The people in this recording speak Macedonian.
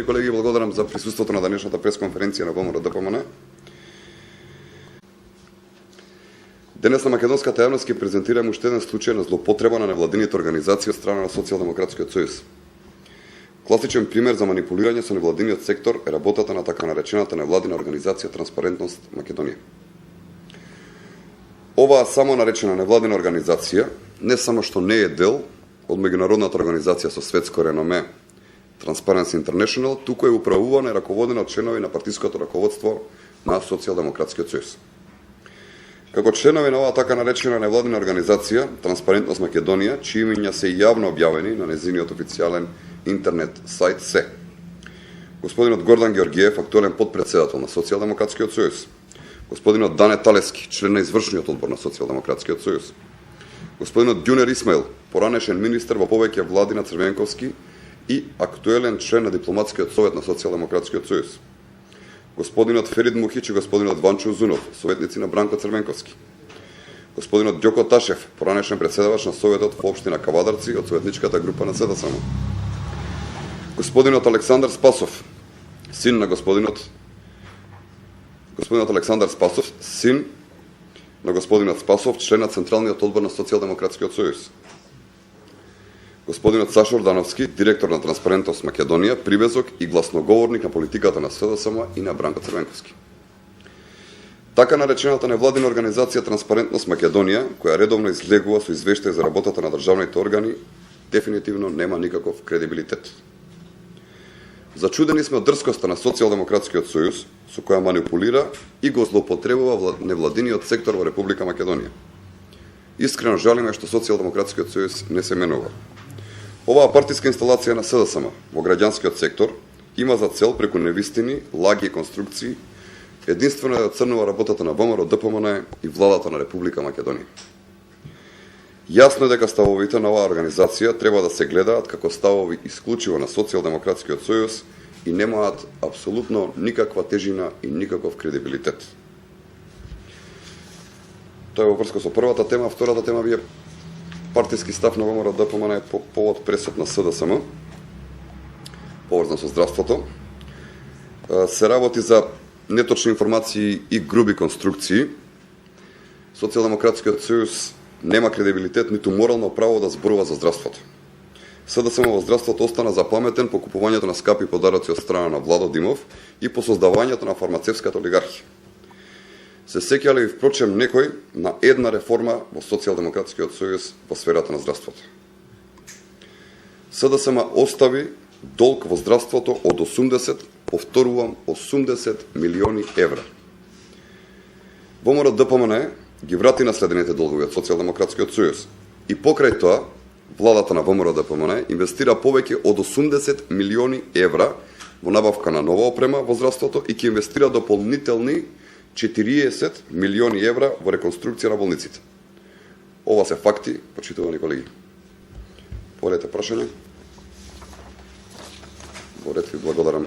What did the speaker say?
Колеги, благодарам за присуството на денешната пресконференција на ВМРО ДПМН. Денес на македонската јавност ќе презентирам уште еден случај на злоупотреба на невладините организации од страна на Социјалдемократскиот сојуз. Класичен пример за манипулирање со невладиниот сектор е работата на така наречената невладина организација Транспарентност Македонија. Оваа само наречена невладина организација не само што не е дел од меѓународната организација со светско реноме Transparency International, туку е управувана и раководена од членови на партиското раководство на Социјалдемократскиот сојуз. Како членови на оваа така наречена невладина организација Транспарентност Македонија, чии имиња се јавно објавени на незиниот официјален интернет сајт се господинот Гордан Георгиев, актуелен потпредседател на Социјалдемократскиот сојуз, господинот Дане Талески, член на извршниот одбор на Социјалдемократскиот сојуз, господинот Дюнер Исмаил, поранешен министер во повеќе влади на Црвенковски и актуелен член на дипломатскиот совет на Социјалдемократскиот сојуз, господинот Ферид Мухич и господинот Ванчо Узунов, советници на Бранко Црвенковски, господинот Ѓоко Ташев, поранешен председавач на советот во општина Кавадарци од советничката група на СДСМ, господинот Александар Спасов, син на господинот Александар Спасов, син на господинот Спасов, член на Централниот одбор на Социјалдемократскиот сојуз, господинот Сашо Ордановски, директор на Транспарентност Македонија, привезок и гласноговорник на политиката на СДСМ и на Бранко Црвенковски. Така наречената невладина организација Транспарентност Македонија, која редовно излегува со извештај за работата на државните органи, дефинитивно нема никаков кредибилитет. Зачудени сме од дрскоста на Социјалдемократскиот сојуз, со која манипулира и го злоупотребува невладиниот сектор во Република Македонија. Искрено жалиме што Социјалдемократскиот сојуз не се менува. Оваа партиска инсталација на СДСМ во граѓанскиот сектор има за цел преку невистини, лаги и конструкции единствено да оцрнува работата на ВМРО ДПМН и владата на Република Македонија. Јасно е дека ставовите на оваа организација треба да се гледаат како ставови исклучиво на Социјалдемократскиот сојуз и немаат апсолутно никаква тежина и никаков кредибилитет. Тоа е во врска со првата тема. Втората тема ви е партиски став на ВМРО ДПМН по повод пресуд на СДСМ, поврзан со здравството. Се работи за неточни информации и груби конструкции. Социјалдемократскиот сојуз нема кредибилитет ниту морално право да зборува за здравството. СДСМ во здравството остана запаметен по купувањето на скапи подароци од страна на Владо Димов и по создавањето на фармацевската олигархија. Се сеќа ли впрочем некој на една реформа во Социјалдемократскиот сојуз во сферата на здравството? СДСМ остави долг во здравството од 80, повторувам, 80 милиони евра. ВМРО ДПМН ги врати наследените долгови од Социјалдемократскиот сојуз и покрај тоа владата на ВМРО ДПМН инвестира повеќе од 80 милиони евра во набавка на нова опрема во здравството и ќе инвестира дополнителни 40 милиони евра во реконструкција на болниците. Ова се факти, почитувани колеги. Поред прашање. Поред ви благодарам.